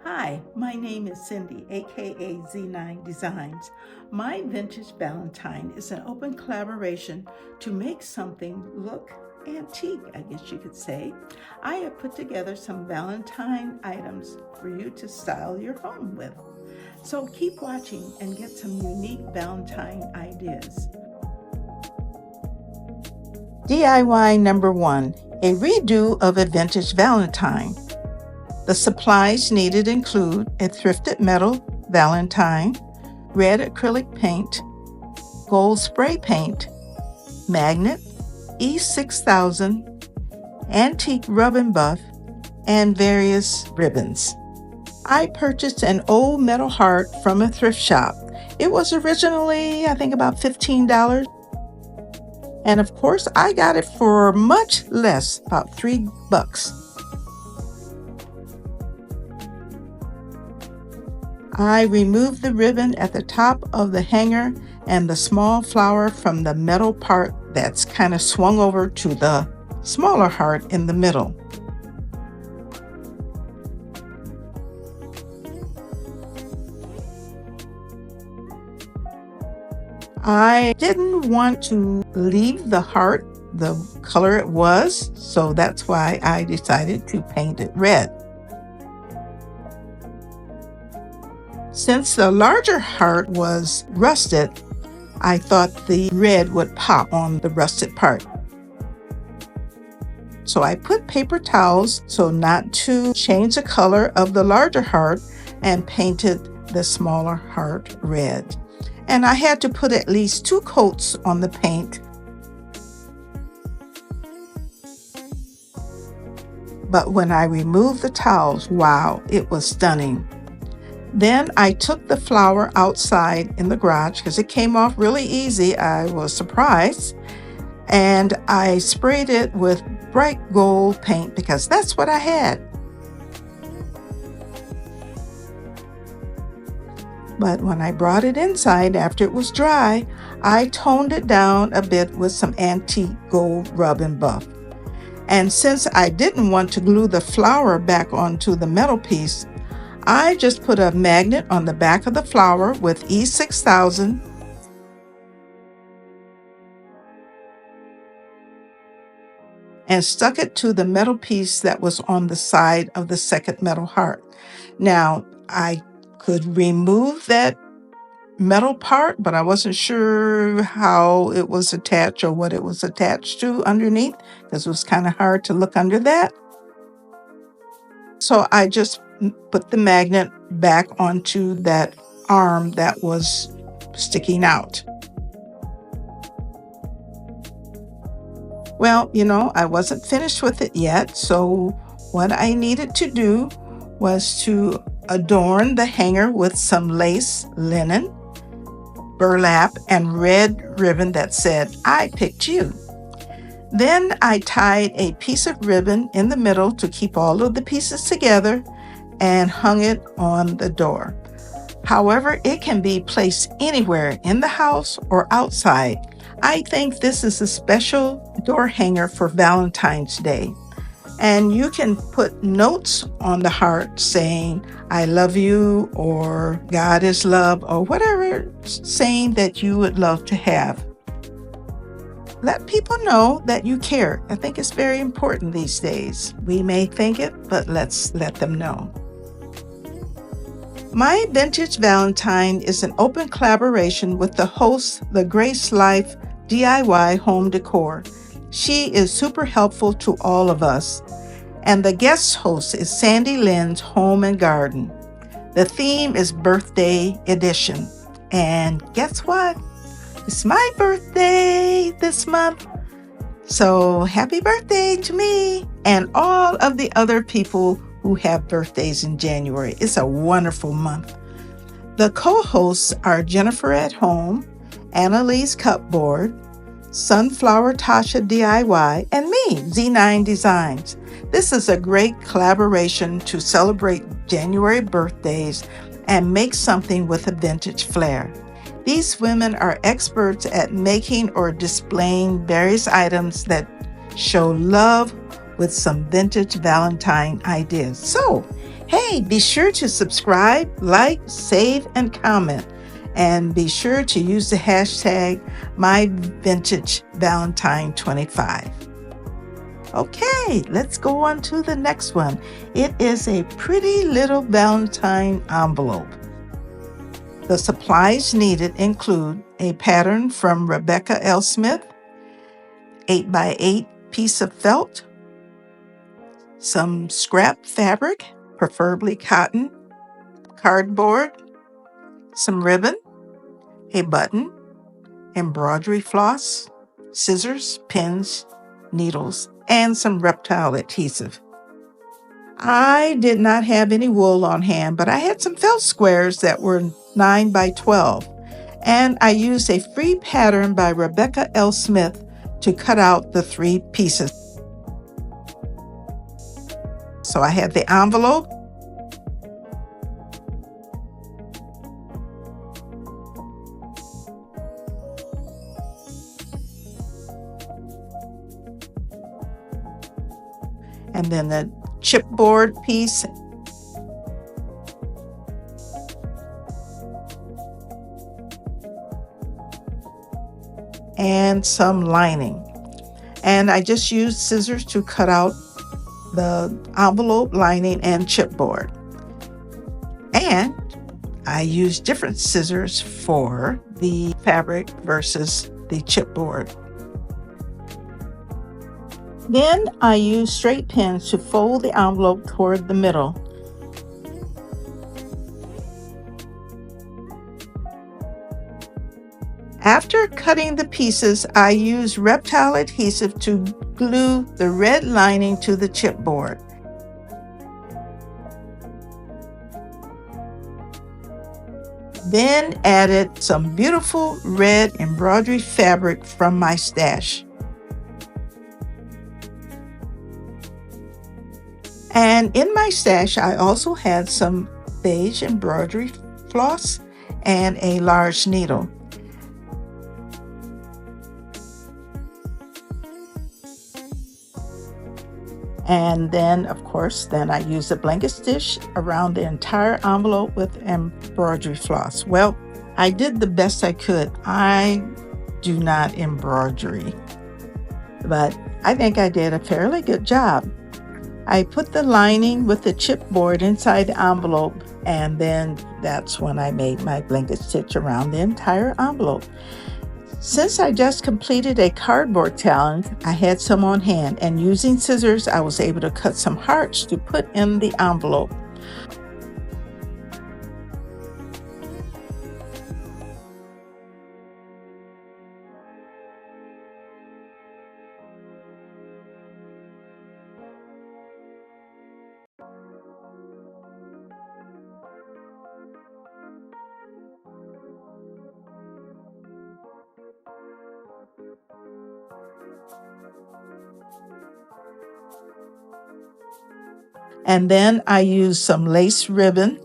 Hi, my name is Cindy, aka Z9designs. My Vintage Valentine is an open collaboration to make something look antique, I guess you could say. I have put together some Valentine items for you to style your home with. So keep watching and get some unique Valentine ideas. DIY number 1, a redo of a vintage Valentine. The supplies needed include a thrifted metal Valentine, red acrylic paint, gold spray paint, magnet, E6000, antique rub and buff, and various ribbons. I purchased an old metal heart from a thrift shop. It was originally, I think, about $15. And of course, I got it for much less, about $3. I removed the ribbon at the top of the hanger and the small flower from the metal part that's kind of swung over to the smaller heart in the middle. I didn't want to leave the heart the color it was, so that's why I decided to paint it red. Since the larger heart was rusted, I thought the red would pop on the rusted part. So I put paper towels so not to change the color of the larger heart and painted the smaller heart red. And I had to put at least 2 coats on the paint. But when I removed the towels, wow, it was stunning. Then I took the flower outside in the garage because it came off really easy. I was surprised. And I sprayed it with bright gold paint because that's what I had. But when I brought it inside after it was dry, I toned it down a bit with some antique gold rub and buff. And since I didn't want to glue the flower back onto the metal piece, I just put a magnet on the back of the flower with E6000 and stuck it to the metal piece that was on the side of the second metal heart. Now, I could remove that metal part, but I wasn't sure how it was attached or what it was attached to underneath because it was kind of hard to look under that. So I just put the magnet back onto that arm that was sticking out. Well, I wasn't finished with it yet, so what I needed to do was to adorn the hanger with some lace, linen, burlap, and red ribbon that said, "I picked you." Then I tied a piece of ribbon in the middle to keep all of the pieces together and hung it on the door. However, it can be placed anywhere in the house or outside. I think this is a special door hanger for Valentine's Day. And you can put notes on the heart saying, "I love you," or "God is love," or whatever saying that you would love to have. Let people know that you care. I think it's very important these days. We may think it, but let's let them know. My Vintage Valentine is an open collaboration with the host, the Grace Life DIY Home Decor. She is super helpful to all of us. And the guest host is Sandy Lynn's Home and Garden. The theme is Birthday Edition. And guess what? It's my birthday this month. So happy birthday to me and all of the other people who have birthdays in January. It's a wonderful month. The co-hosts are Jennifer at Home, Annalise Cupboard, Sunflower Tasha DIY, and me, Z9designs. This is a great collaboration to celebrate January birthdays and make something with a vintage flair. These women are experts at making or displaying various items that show love with some vintage Valentine ideas. So, Hey, be sure to subscribe, like, save, and comment. And be sure to use the hashtag MyVintageValentine25. Okay, let's go on to the next one. It is a pretty little Valentine envelope. The supplies needed include a pattern from Rebecca L. Smith, 8x8 piece of felt, some scrap fabric, preferably cotton, cardboard, some ribbon, a button, embroidery floss, scissors, pins, needles, and some reptile adhesive. I did not have any wool on hand, but I had some felt squares that were 9x12, and I used a free pattern by Rebecca L. Smith to cut out the 3 pieces. So I had the envelope, and then the chipboard piece, and some lining. And I just used scissors to cut out the envelope, lining, and chipboard. And I used different scissors for the fabric versus the chipboard. Then I used straight pins to fold the envelope toward the middle. After cutting the pieces, I used reptile adhesive to glue the red lining to the chipboard. Then added some beautiful red embroidery fabric from my stash. And in my stash, I also had some beige embroidery floss and a large needle. And then, of course, I used a blanket stitch around the entire envelope with embroidery floss. Well, I did the best I could. I do not embroidery, but I think I did a fairly good job. I put the lining with the chipboard inside the envelope, and then that's when I made my blanket stitch around the entire envelope. Since I just completed a cardboard challenge, I had some on hand, and using scissors, I was able to cut some hearts to put in the envelope. And then I used some lace ribbon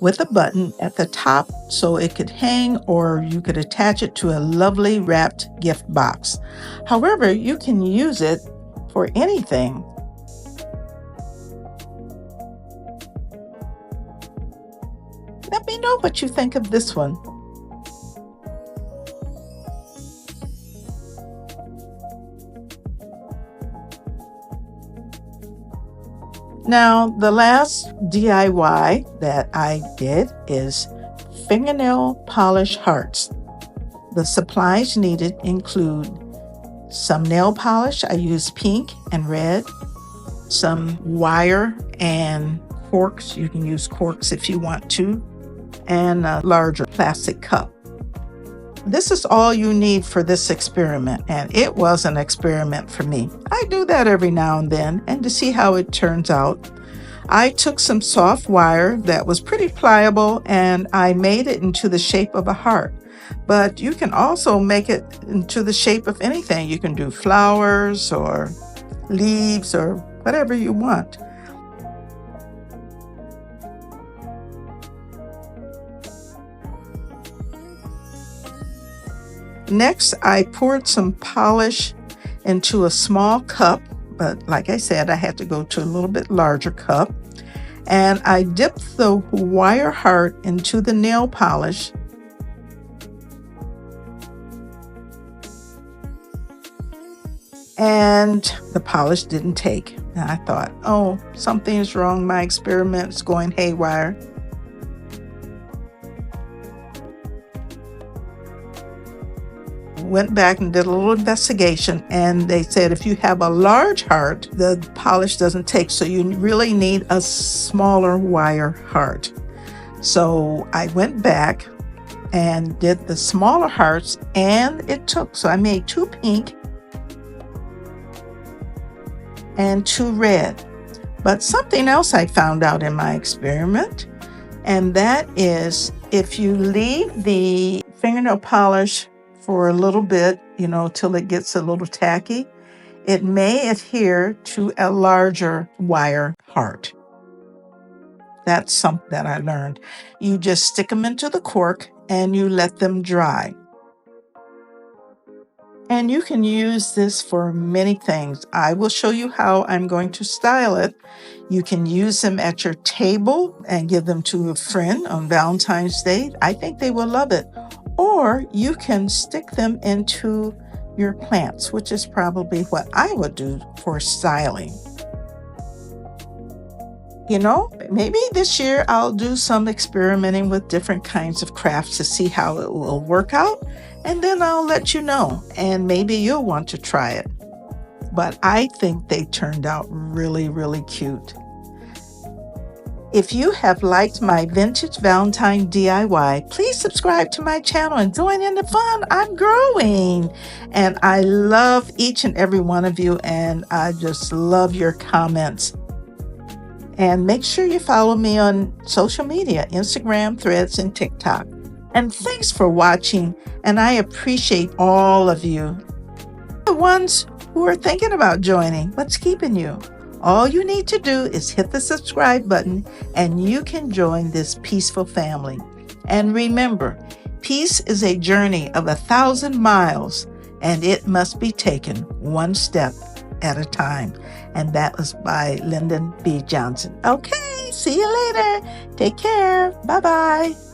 with a button at the top so it could hang, or you could attach it to a lovely wrapped gift box. However, you can use it for anything. Let me know what you think of this one. Now, the last DIY that I did is fingernail polish hearts. The supplies needed include some nail polish. I used pink and red, some wire and corks. You can use corks if you want to, and a larger plastic cup. This is all you need for this experiment, and it was an experiment for me. I do that every now and then, and to see how it turns out. I took some soft wire that was pretty pliable, and I made it into the shape of a heart. But you can also make it into the shape of anything. You can do flowers or leaves or whatever you want. Next, I poured some polish into a small cup, but like I said, I had to go to a little bit larger cup. And I dipped the wire heart into the nail polish. And the polish didn't take. And I thought, oh, something's wrong. My experiment's going haywire. Went back and did a little investigation, and they said if you have a large heart, the polish doesn't take, so you really need a smaller wire heart. So I went back and did the smaller hearts, and it took. So I made 2 pink and 2 red. But something else I found out in my experiment, and that is if you leave the fingernail polish for a little bit, till it gets a little tacky, it may adhere to a larger wire heart. That's something that I learned. You just stick them into the cork and you let them dry. And you can use this for many things. I will show you how I'm going to style it. You can use them at your table and give them to a friend on Valentine's Day. I think they will love it. Or you can stick them into your plants, which is probably what I would do for styling. Maybe this year I'll do some experimenting with different kinds of crafts to see how it will work out, and then I'll let you know, and maybe you'll want to try it. But I think they turned out really, really cute. If you have liked my Vintage Valentine DIY, please subscribe to my channel and join in the fun. I'm growing, and I love each and every one of you, and I just love your comments. And make sure you follow me on social media, Instagram, Threads, and TikTok. And thanks for watching, and I appreciate all of you. The ones who are thinking about joining, what's keeping you? All you need to do is hit the subscribe button, and you can join this peaceful family. And remember, peace is a journey of 1,000 miles, and it must be taken one step at a time. And that was by Lyndon B. Johnson. Okay, see you later. Take care. Bye-bye.